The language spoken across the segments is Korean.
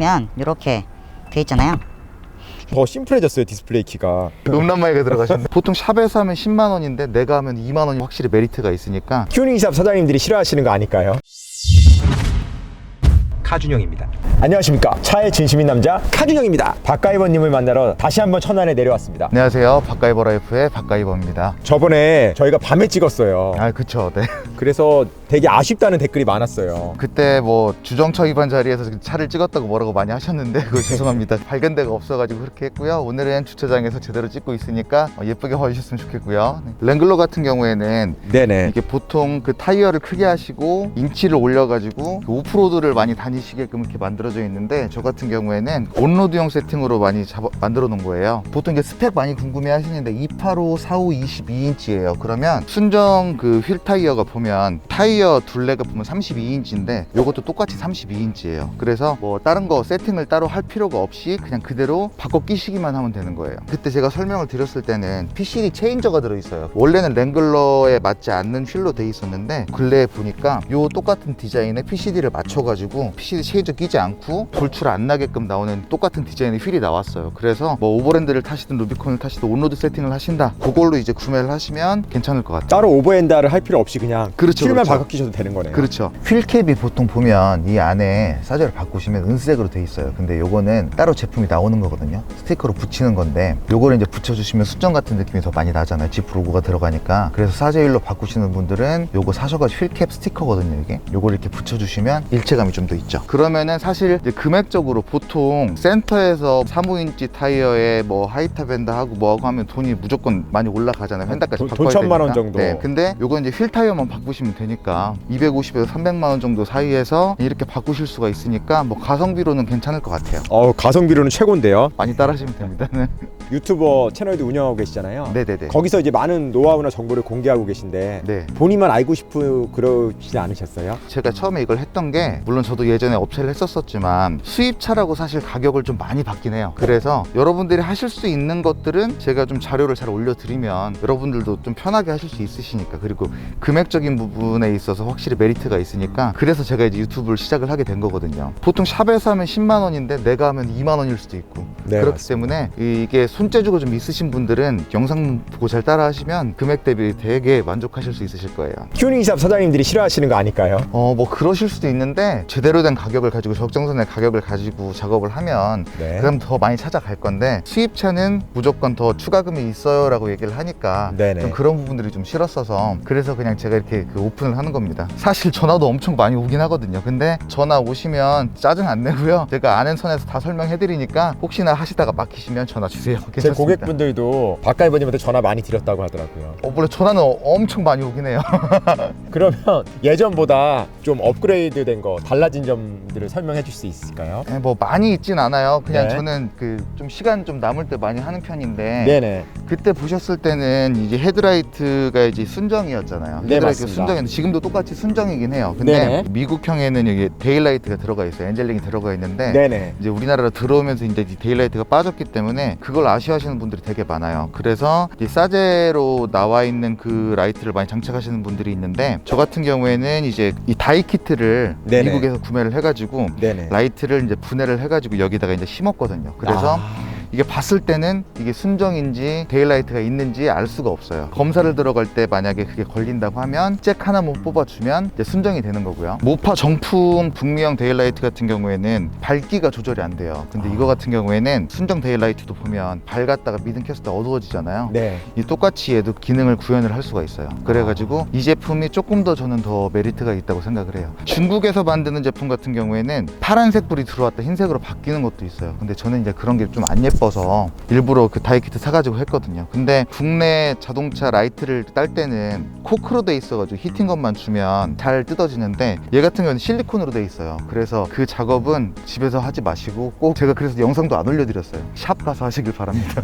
면 이렇게 돼 있잖아요. 더 심플해졌어요, 디스플레이 키가. 음란마이가 들어가셨네. 보통 샵에서 하면 10만 원인데 내가 하면 2만 원이 확실히 메리트가 있으니까. 튜닝샵 사장님들이 싫어하시는 거 아닐까요? 카준형입니다. 안녕하십니까, 차의 진심인 남자 카준형입니다. 박가이버님을 만나러 다시 한번 천안에 내려왔습니다. 안녕하세요, 박가이버 라이프의 박가이버입니다. 저번에 저희가 밤에 찍었어요. 아, 그쵸. 네. 그래서 되게 아쉽다는 댓글이 많았어요. 그때 뭐 주정차 위반 자리에서 차를 찍었다고 뭐라고 많이 하셨는데 그거 죄송합니다. 발견 데가 없어가지고 그렇게 했고요. 오늘은 주차장에서 제대로 찍고 있으니까 예쁘게 봐주셨으면 좋겠고요. 네. 랭글러 같은 경우에는 네네. 이게 보통 그 타이어를 크게 하시고 인치를 올려가지고 그 오프로드를 많이 다니시게끔 이렇게 만들어져 있는데, 저 같은 경우에는 온로드용 세팅으로 많이 만들어 놓은 거예요. 보통 이게 스펙 많이 궁금해 하시는데 285, 45, 22인치예요. 그러면 순정 그 휠 타이어가 보면 타이어 둘레가 보면 32인치인데 요것도 똑같이 32인치예요. 그래서 뭐 다른 거 세팅을 따로 할 필요가 없이 그냥 그대로 바꿔 끼시기만 하면 되는 거예요. 그때 제가 설명을 드렸을 때는 PCD 체인저가 들어있어요. 원래는 랭글러에 맞지 않는 휠로 돼 있었는데 근래에 보니까 요 똑같은 디자인에 PCD를 맞춰가지고 PCD 체인저 끼지 않고 돌출 안 나게끔 나오는 똑같은 디자인의 휠이 나왔어요. 그래서 뭐 오버랜드를 타시든 루비콘을 타시든 온로드 세팅을 하신다, 그걸로 이제 구매를 하시면 괜찮을 것 같아요. 따로 오버핸드를 할 필요 없이 그냥 그렇죠, 휠만 그렇죠. 바꿔 끼셔도 되는 거네요. 그렇죠. 휠캡이 보통 보면 이 안에 사제를 바꾸시면 은색으로 돼 있어요. 근데 요거는 따로 제품이 나오는 거거든요. 스티커로 붙이는 건데 요거를 이제 붙여주시면 순정 같은 느낌이 더 많이 나잖아요. 지프 로고가 들어가니까. 그래서 사제 휠로 바꾸시는 분들은 요거 사셔가지고 휠캡 스티커거든요. 이게 요걸 이렇게 붙여주시면 일체감이 좀 더 있죠. 그러면은 사실 이제 금액적으로 보통 센터에서 35인치 타이어에 뭐 하이타 밴드 하고 뭐하고 하면 돈이 무조건 많이 올라가잖아요. 펜다까지 바꿔야 돈 1000만 원 되니까. 정도. 네. 근데 요건 이제 휠 타이어만 바꾸시면 되니까 250에서 300만 원 정도 사이에서 이렇게 바꾸실 수가 있으니까 뭐 가성비로는 괜찮을 것 같아요. 가성비로는 최고인데요. 많이 따라하시면 됩니다. 네. 유튜버 채널도 운영하고 계시잖아요. 네네네. 거기서 이제 많은 노하우나 정보를 공개하고 계신데 네. 본인만 알고 싶고 그러시지 않으셨어요? 제가 처음에 이걸 했던 게, 물론 저도 예전에 업체를 했었지만 수입차라고 사실 가격을 좀 많이 받긴 해요. 그래서 여러분들이 하실 수 있는 것들은 제가 좀 자료를 잘 올려드리면 여러분들도 좀 편하게 하실 수 있으시니까, 그리고 금액적인 부분에 있어서 확실히 메리트가 있으니까, 그래서 제가 이제 유튜브를 시작을 하게 된 거거든요. 보통 샵에서 하면 10만 원인데 내가 하면 2만 원일 수도 있고. 네, 그렇기 맞습니다. 때문에 이게 손재주가 좀 있으신 분들은 영상 보고 잘 따라 하시면 금액 대비 되게 만족하실 수 있으실 거예요. 튜닝샵 사장님들이 싫어하시는 거 아닐까요? 뭐 그러실 수도 있는데, 제대로 된 가격을 가지고 적정선의 가격을 가지고 작업을 하면 네. 그럼 더 많이 찾아갈 건데, 수입차는 무조건 더 추가금이 있어요 라고 얘기를 하니까 네네. 좀 그런 부분들이 좀 싫었어서, 그래서 그냥 제가 이렇게 그 오픈을 하는 겁니다. 사실 전화도 엄청 많이 오긴 하거든요. 근데 전화 오시면 짜증 안 내고요, 제가 아는 선에서 다 설명해 드리니까 혹시나 하시다가 막히시면 전화 주세요. 제 괜찮습니다. 고객분들도 박가이버님한테 전화 많이 드렸다고 하더라고요. 원래 전화는 엄청 많이 오긴 해요. 그러면 예전보다 좀 업그레이드된 거, 달라진 점들을 설명해 줄 수 있을까요? 네, 뭐 많이 있진 않아요. 그냥 네. 저는 그 좀 시간 좀 남을 때 많이 하는 편인데, 네네. 그때 보셨을 때는 이제 헤드라이트가 이제 순정이었잖아요. 네, 헤드라이트가 맞습니다. 순정인데 지금도 똑같이 순정이긴 해요. 근데 네네. 미국형에는 여기 데일라이트가 들어가 있어요. 엔젤링이 들어가 있는데, 네네. 이제 우리나라로 들어오면서 이제 데일라이트가 빠졌기 때문에 그걸 아쉬워하시는 분들이 되게 많아요. 그래서 이제 사제로 나와 있는 그 라이트를 많이 장착하시는 분들이 있는데, 저 같은 경우에는 이제 이 다이 키트를 네네. 미국에서 구매를 해가지고 네네. 라이트를 이제 분해를 해가지고 여기다가 이제 심었거든요. 그래서 이게 봤을 때는 이게 순정인지 데일라이트가 있는지 알 수가 없어요. 검사를 들어갈 때 만약에 그게 걸린다고 하면 잭 하나만 뽑아주면 이제 순정이 되는 거고요. 모파 정품 북미형 데일라이트 같은 경우에는 밝기가 조절이 안 돼요. 근데 이거 같은 경우에는 순정 데일라이트도 보면 밝았다가 미등 켰을 때 어두워지잖아요. 네. 이 똑같이 얘도 기능을 구현을 할 수가 있어요. 그래가지고 이 제품이 조금 더 저는 더 메리트가 있다고 생각을 해요. 중국에서 만드는 제품 같은 경우에는 파란색 불이 들어왔다 흰색으로 바뀌는 것도 있어요. 근데 저는 이제 그런 게 좀 안 예뻐서 일부러 그 다이키트 사가지고 했거든요. 근데 국내 자동차 라이트를 딸 때는 코크로 돼 있어가지고 히팅건만 주면 잘 뜯어지는데, 얘 같은 경우는 실리콘으로 돼 있어요. 그래서 그 작업은 집에서 하지 마시고, 꼭 제가 그래서 영상도 안 올려드렸어요. 샵 가서 하시길 바랍니다.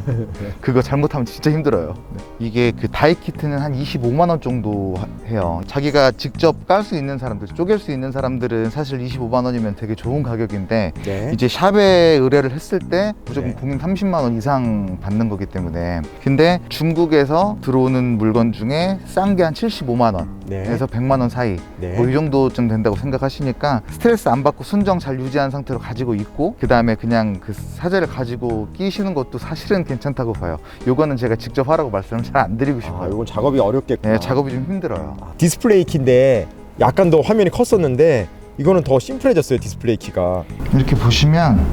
그거 잘못하면 진짜 힘들어요. 이게 그 다이키트는 한 25만 원 정도 해요. 자기가 직접 깔 수 있는 사람들, 쪼갤 수 있는 사람들은 사실 25만 원이면 되게 좋은 가격인데, 네. 이제 샵에 의뢰를 했을 때 무조건 네. 공인 30만 원 이상 받는 거기 때문에. 근데 중국에서 들어오는 물건 중에 싼 게 한 75만 원에서 100만 원 사이 네. 뭐 이 정도쯤 된다고 생각하시니까 스트레스 안 받고 순정 잘 유지한 상태로 가지고 있고, 그 다음에 그냥 그 사제를 가지고 끼시는 것도 사실은 괜찮다고 봐요. 요거는 제가 직접 하라고 말씀을 잘 안 드리고 싶어요. 이건 작업이 어렵겠구나. 네, 작업이 좀 힘들어요. 디스플레이 키인데 약간 더 화면이 컸었는데 이거는 더 심플해졌어요. 디스플레이 키가. 이렇게 보시면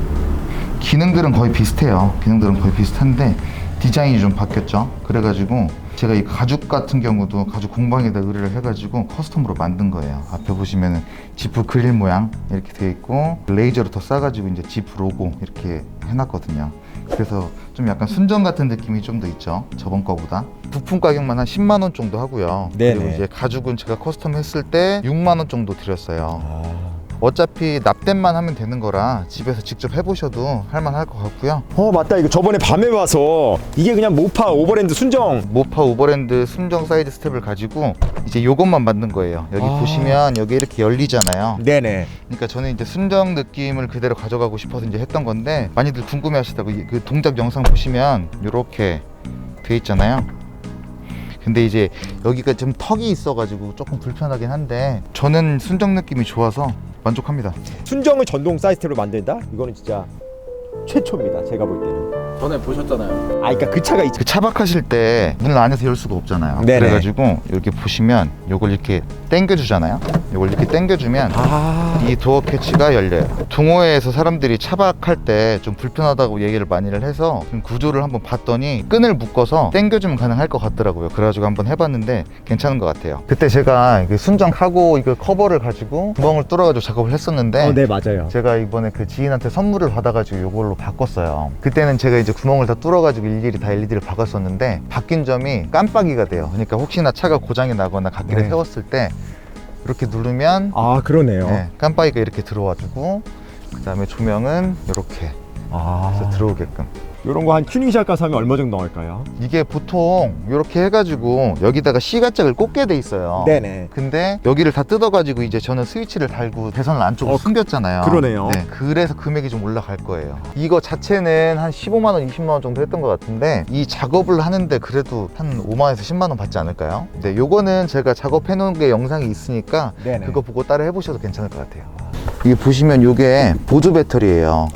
기능들은 거의 비슷해요. 기능들은 거의 비슷한데 디자인이 좀 바뀌었죠. 그래가지고 제가 이 가죽 같은 경우도 가죽 공방에다 의뢰를 해가지고 커스텀으로 만든 거예요. 앞에 보시면은 지프 그릴 모양 이렇게 되어 있고, 레이저로 더 싸가지고 이제 지프 로고 이렇게 해놨거든요. 그래서 좀 약간 순정 같은 느낌이 좀 더 있죠, 저번 거보다. 부품 가격만 한 10만 원 정도 하고요. 네네. 그리고 이제 가죽은 제가 커스텀 했을 때 6만 원 정도 드렸어요. 어차피 납땜만 하면 되는 거라 집에서 직접 해보셔도 할만할 것 같고요. 맞다. 이거 저번에 밤에 와서 이게 그냥 모파 오버랜드 순정. 모파 오버랜드 순정 사이드 스텝을 가지고 이제 요것만 만든 거예요. 여기 보시면 여기 이렇게 열리잖아요. 네네. 그러니까 저는 이제 순정 느낌을 그대로 가져가고 싶어서 이제 했던 건데, 많이들 궁금해 하시다고 그 동작 영상 보시면 이렇게 돼 있잖아요. 근데 이제 여기가 좀 턱이 있어가지고 조금 불편하긴 한데 저는 순정 느낌이 좋아서 만족합니다. 순정을 전동 사이드 스텝으로 만든다? 이거는 진짜 최초입니다. 제가 볼 때는. 전에 보셨잖아요. 그러니까 그 차가 있죠. 그 차박하실 때 문을 안에서 열 수가 없잖아요. 네네. 그래가지고 이렇게 보시면 요걸 이렇게 당겨주잖아요. 요걸 이렇게 당겨주면 이 도어 캐치가 열려요. 동호회에서 사람들이 차박할 때 좀 불편하다고 얘기를 많이를 해서 구조를 한번 봤더니 끈을 묶어서 당겨주면 가능할 것 같더라고요. 그래가지고 한번 해봤는데 괜찮은 것 같아요. 그때 제가 순정 카고 이거 커버를 가지고 구멍을 뚫어가지고 작업을 했었는데 네, 맞아요. 제가 이번에 그 지인한테 선물을 받아가지고 이걸로 바꿨어요. 그때는 제가 이제 구멍을 다 뚫어가지고 일일이 다 LED를 바꿨었는데 바뀐 점이 깜빡이가 돼요. 그러니까 혹시나 차가 고장이 나거나 갓길에 네. 세웠을 때 이렇게 누르면 그러네요. 네, 깜빡이가 이렇게 들어와주고, 그 다음에 조명은 이렇게 해서 들어오게끔. 이런 거 한 튜닝샵 가서 하면 얼마 정도 나올까요? 이게 보통 이렇게 해가지고 여기다가 C가짝을 꽂게 돼 있어요. 네네. 근데 여기를 다 뜯어가지고 이제 저는 스위치를 달고 배선을 안쪽으로 숨겼잖아요. 그러네요. 네, 그래서 금액이 좀 올라갈 거예요. 이거 자체는 한 15만 원, 20만 원 정도 했던 것 같은데 이 작업을 하는데 그래도 한 5만 원에서 10만 원 받지 않을까요? 네, 요거는 제가 작업해 놓은 게 영상이 있으니까 네네. 그거 보고 따라 해보셔도 괜찮을 것 같아요. 이게 보시면 요게 보조 배터리예요.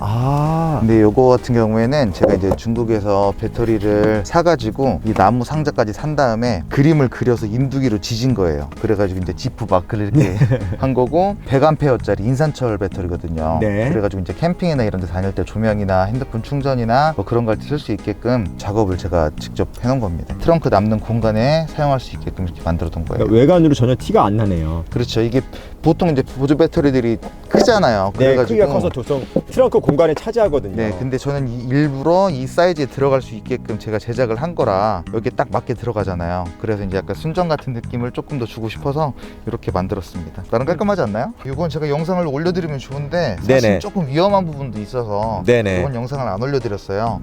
근데 요거 같은 경우에는 제가 이제 중국에서 배터리를 사가지고 이 나무 상자까지 산 다음에 그림을 그려서 인두기로 지진 거예요. 그래가지고 이제 지프 마크를 이렇게 한 거고, 100A짜리 인산철 배터리거든요. 네. 그래가지고 이제 캠핑이나 이런 데 다닐 때 조명이나 핸드폰 충전이나 뭐 그런 거 할 때 쓸 수 있게끔 작업을 제가 직접 해놓은 겁니다. 트렁크 남는 공간에 사용할 수 있게끔 이렇게 만들어 둔 거예요. 외관으로 전혀 티가 안 나네요. 그렇죠. 이게 보통 이제 보조 배터리들이 크잖아요. 네, 크기가 커서 도성 트렁크 공간을 차지하거든요. 네, 근데 저는 일부러 이 사이즈에 들어갈 수 있게끔 제가 제작을 한 거라 여기에 딱 맞게 들어가잖아요. 그래서 이제 약간 순정 같은 느낌을 조금 더 주고 싶어서 이렇게 만들었습니다. 나름 깔끔하지 않나요? 이건 제가 영상을 올려드리면 좋은데 사실 네네. 조금 위험한 부분도 있어서 네네. 이건 영상을 안 올려드렸어요.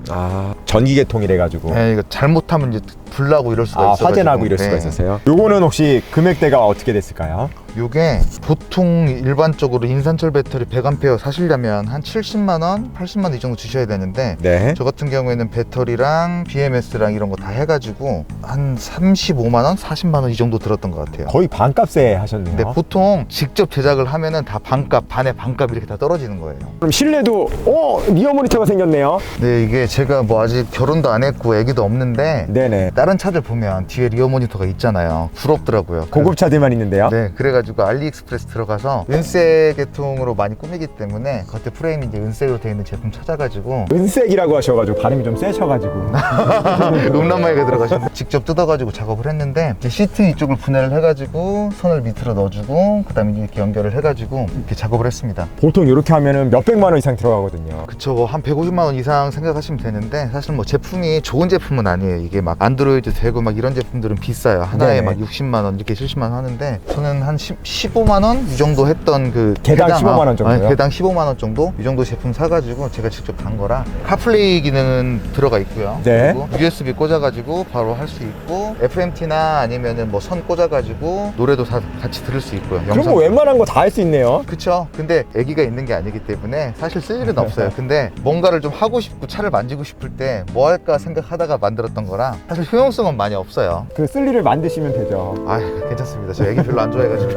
전기 계통이래 가지고. 네, 이거 잘못하면 이제 불나고 이럴 수가 있어요. 화재 나고 이럴 수가 있었어요. 요거는 혹시 금액대가 어떻게 됐을까요? 요게 보통 일반적으로 인산철 배터리 100A 사시려면 한 70만 원, 80만 원 이 정도 주셔야 되는데 네. 저 같은 경우에는 배터리랑 BMS랑 이런 거 다 해가지고 한 35만 원, 40만 원 이 정도 들었던 것 같아요. 거의 반값에 하셨네요. 근데 보통 직접 제작을 하면은 다 반값, 반에 반값 이렇게 다 떨어지는 거예요. 그럼 실내도 리어 모니터가 생겼네요. 네, 이게 제가 뭐 아직 결혼도 안 했고 애기도 없는데 네네. 다른 차들 보면 뒤에 리어 모니터가 있잖아요. 부럽더라고요. 고급 차들만 있는데요. 네, 그래가지고 알리익스프레스 들어가서 은색 계통으로 많이 꾸미기 때문에 겉에 프레임이 이제 은색으로 되어 있는 제품 찾아가지고 은색이라고 하셔가지고 발음이 좀 세셔가지고. 음란마이가 들어가서 직접 뜯어가지고 작업을 했는데 이제 시트 이쪽을 분해를 해가지고 손을 밑으로 넣어주고 그 다음에 이렇게 연결을 해가지고 이렇게 작업을 했습니다. 보통 이렇게 하면은 몇백만 원 이상 들어가거든요. 그쵸, 한 150만 원 이상 생각하시면 되는데 사실 뭐 제품이 좋은 제품은 아니에요. 이게 막 안드로이드 안드로이드 되고 막 이런 제품들은 비싸요. 하나에 네네. 막 60만 원 이렇게 70만 원 하는데 저는 한 15만 원 이 정도 했던 그 개당 15만 원 정도요? 개당 15만 원 정도 이 정도 제품 사가지고 제가 직접 단 거라 카플레이 기능은 들어가 있고요. 네. 그리고 USB 꽂아가지고 바로 할 수 있고 FMT나 아니면은 뭐 선 꽂아가지고 노래도 다 같이 들을 수 있고요. 그럼 뭐 웬만한 거 다 할 수 있네요. 그쵸. 근데 아기가 있는 게 아니기 때문에 사실 쓸 일은 없어요. 근데 뭔가를 좀 하고 싶고 차를 만지고 싶을 때 뭐 할까 생각하다가 만들었던 거라 사실 효용성은 많이 없어요. 그 쓸 일을 만드시면 되죠. 아, 괜찮습니다. 저 아기 별로 안 좋아해가지고.